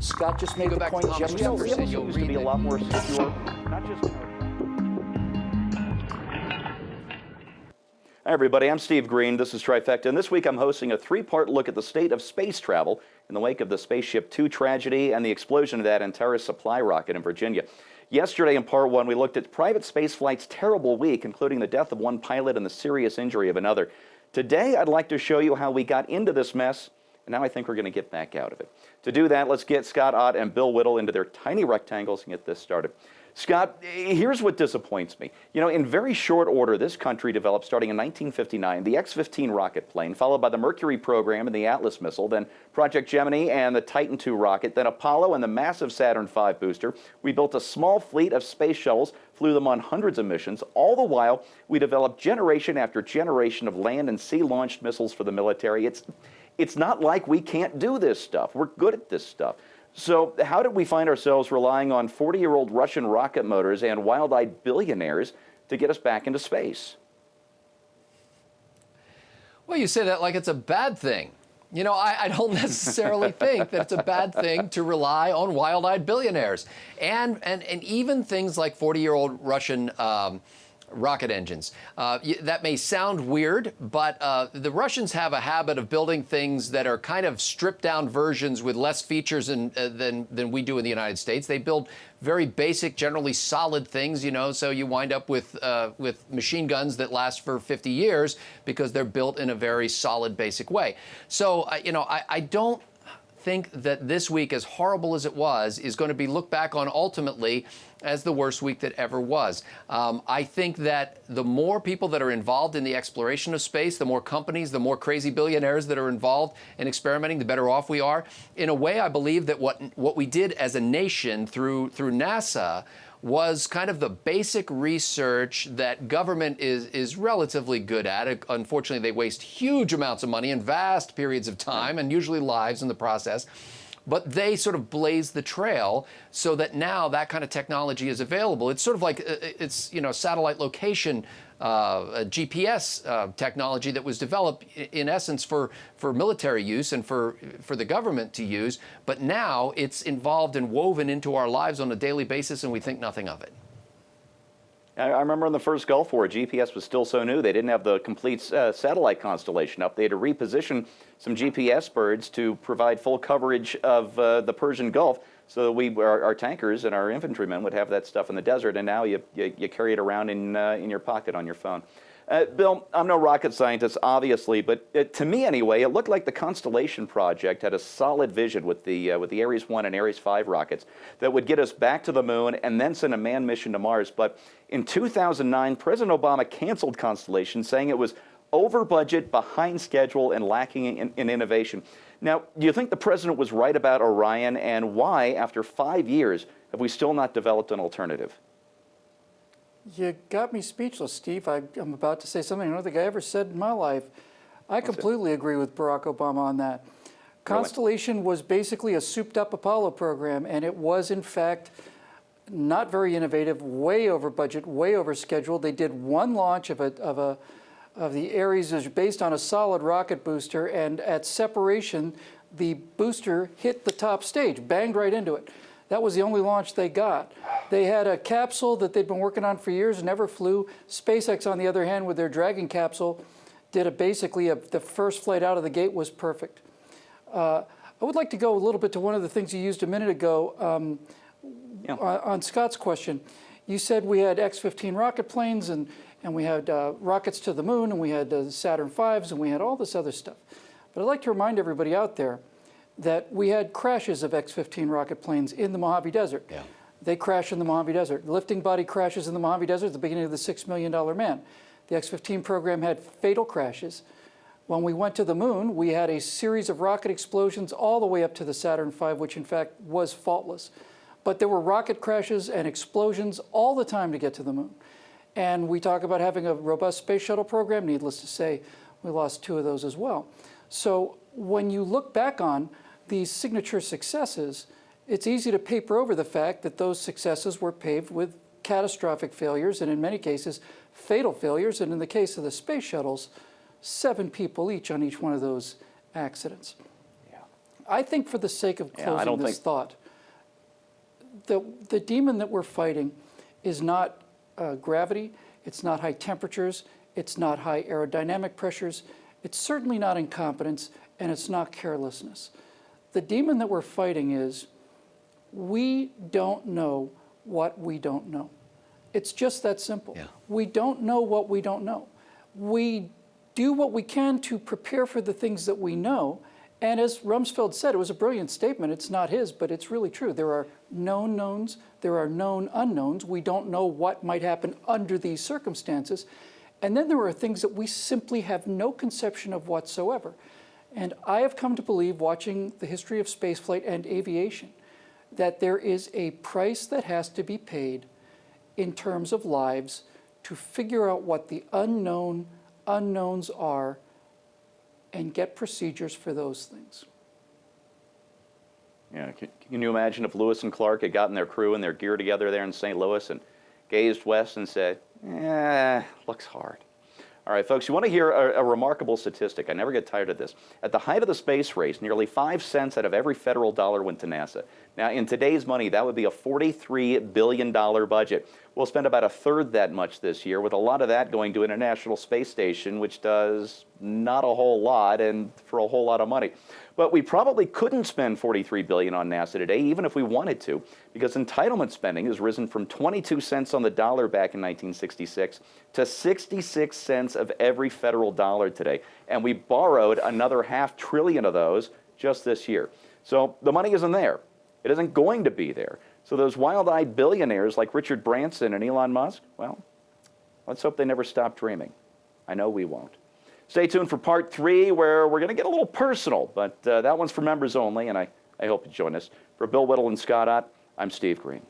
Scott just made Go the back to point. Thomas Jefferson Jefferson, you'll used to read be a that- lot more secure, not just in our... Hi, everybody. I'm Steve Green. This is Trifecta, and this week I'm hosting a three-part look at the state of space travel in the wake of the Spaceship Two tragedy and the explosion of that Antares supply rocket in Virginia. Yesterday, in part one, we looked at private spaceflight's terrible week, including the death of one pilot and the serious injury of another. Today, I'd like to show you how we got into this mess, and now I think we're going to get back out of it. To do that, let's get Scott Ott and Bill Whittle into their tiny rectangles and get this started. Scott, here's what disappoints me. You know, in very short order, this country developed, starting in 1959, the X-15 rocket plane, followed by the Mercury program and the Atlas missile, then Project Gemini and the Titan II rocket, then Apollo and the massive Saturn V booster. We built a small fleet of space shuttles, flew them on hundreds of missions. All the while, we developed generation after generation of land and sea-launched missiles for the military. It's not like we can't do this stuff. We're good at this stuff. So how did we find ourselves relying on 40-year-old Russian rocket motors and wild-eyed billionaires to get us back into space? Well, you say that like it's a bad thing. You know, I don't necessarily think that it's a bad thing to rely on wild-eyed billionaires. And even things like 40-year-old Russian rocket engines. That may sound weird, but the Russians have a habit of building things that are kind of stripped-down versions with less features than we do in the United States. They build very basic, generally solid things, you know, so you wind up with machine guns that last for 50 years because they're built in a very solid, basic way. So, you know, I don't think that this week, as horrible as it was, is going to be looked back on ultimately as the worst week that ever was. I think that the more people that are involved in the exploration of space, the more companies, the more crazy billionaires that are involved in experimenting, the better off we are. In a way, I believe that what we did as a nation through NASA was kind of the basic research that government is relatively good at. Unfortunately, they waste huge amounts of money and vast periods of time and usually lives in the process. But they sort of blaze the trail so that now that kind of technology is available. It's sort of like it's, you know, satellite location GPS technology that was developed in essence for military use and for the government to use, but now it's involved and woven into our lives on a daily basis, and we think nothing of it. I remember in the first Gulf War, GPS was still so new, they didn't have the complete satellite constellation up. They had to reposition some GPS birds to provide full coverage of the Persian Gulf so that our tankers and our infantrymen would have that stuff in the desert, and now you carry it around in your pocket on your phone. Bill, I'm no rocket scientist, obviously, but to me anyway, it looked like the Constellation project had a solid vision with the Ares 1 and Ares 5 rockets that would get us back to the moon and then send a manned mission to Mars. But in 2009, President Obama canceled Constellation, saying it was over budget, behind schedule, and lacking in innovation. Now, do you think the president was right about Orion, and why, after 5 years, have we still not developed an alternative? You got me speechless, Steve. I'm about to say something I don't think I ever said in my life. I completely agree with Barack Obama on that. Constellation was basically a souped-up Apollo program, and it was, in fact, not very innovative, way over budget, way over schedule. They did one launch of the Ares is based on a solid rocket booster, and at separation, the booster hit the top stage, banged right into it. That was the only launch they got. They had a capsule that they'd been working on for years, never flew. SpaceX, on the other hand, with their Dragon capsule, did the first flight out of the gate was perfect. I would like to go a little bit to one of the things you used a minute ago on Scott's question. You said we had X-15 rocket planes, and we had rockets to the moon, and we had Saturn V's, and we had all this other stuff. But I'd like to remind everybody out there that we had crashes of X-15 rocket planes in the Mojave Desert. Yeah. They crash in the Mojave Desert. Lifting body crashes in the Mojave Desert at the beginning of the $6 Million Man. The X-15 program had fatal crashes. When we went to the moon, we had a series of rocket explosions all the way up to the Saturn V, which in fact was faultless. But there were rocket crashes and explosions all the time to get to the moon. And we talk about having a robust space shuttle program. Needless to say, we lost 2 of those as well. So when you look back on these signature successes, it's easy to paper over the fact that those successes were paved with catastrophic failures, and in many cases, fatal failures. And in the case of the space shuttles, 7 people each on each one of those accidents. I think for the sake of Yeah, I closing don't this think- thought, the demon that we're fighting is not gravity, it's not high temperatures, it's not high aerodynamic pressures, it's certainly not incompetence, and it's not carelessness. The demon that we're fighting is we don't know what we don't know. It's just that simple. Yeah. We don't know what we don't know. We do what we can to prepare for the things that we know. And as Rumsfeld said, it was a brilliant statement. It's not his, but it's really true. There are known knowns, there are known unknowns. We don't know what might happen under these circumstances. And then there are things that we simply have no conception of whatsoever. And I have come to believe, watching the history of spaceflight and aviation, that there is a price that has to be paid in terms of lives to figure out what the unknowns are and get procedures for those things. Yeah, can you imagine if Lewis and Clark had gotten their crew and their gear together there in St. Louis and gazed west and said, looks hard. All right, folks, you want to hear a remarkable statistic. I never get tired of this. At the height of the space race, nearly 5 cents out of every federal dollar went to NASA. Now, in today's money, that would be a $43 billion budget. We'll spend about a third that much this year, with a lot of that going to International Space Station, which does not a whole lot and for a whole lot of money. But we probably couldn't spend $43 billion on NASA today, even if we wanted to, because entitlement spending has risen from 22 cents on the dollar back in 1966 to 66 cents of every federal dollar today. And we borrowed another $500 billion of those just this year. So the money isn't there. It isn't going to be there. So those wild-eyed billionaires like Richard Branson and Elon Musk, well, let's hope they never stop dreaming. I know we won't. Stay tuned for part 3, where we're going to get a little personal, but that one's for members only, and I hope you join us. For Bill Whittle and Scott Ott, I'm Steve Green.